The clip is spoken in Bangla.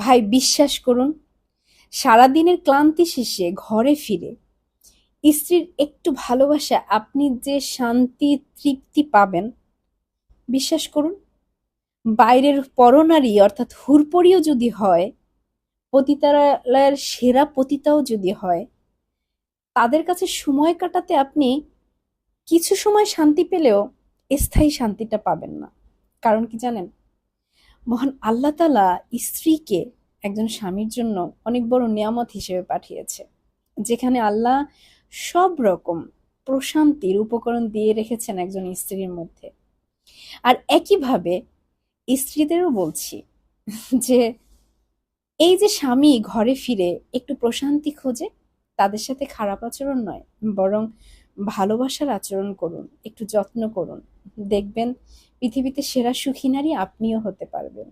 ভাই বিশ্বাস করুন, সারাদিনের ক্লান্তি শেষে ঘরে ফিরে স্ত্রীর একটু ভালোবাসা আপনি যে শান্তি তৃপ্তি পাবেন, বিশ্বাস করুন, বাইরের পরনারী অর্থাৎ হুরপরিও যদি হয়, পতিতালয়ের সেরা পতিতাও যদি হয়, তাদের কাছে সময় কাটাতে আপনি কিছু সময় শান্তি পেলেও স্থায়ী শান্তিটা পাবেন না। কারণ কি জানেন? মহান আল্লাহ তাআলা স্ত্রীকে একজন স্বামীর জন্য অনেক বড় নিয়ামত হিসেবে পাঠিয়েছে, যেখানে আল্লাহ সব রকম প্রশান্তির উপকরণ দিয়ে রেখেছেন একজন স্ত্রীর মধ্যে। আর একইভাবে স্ত্রীদেরও বলছি যে এই যে স্বামী ঘরে ফিরে একটু প্রশান্তি খোঁজে, তাদের সাথে খারাপ আচরণ নয়, বরং ভালোবাসার আচরণ করুন, একটু যত্ন করুন। দেখবেন পৃথিবীতে সেরা সুখী নারী আপনিও হতে পারবেন।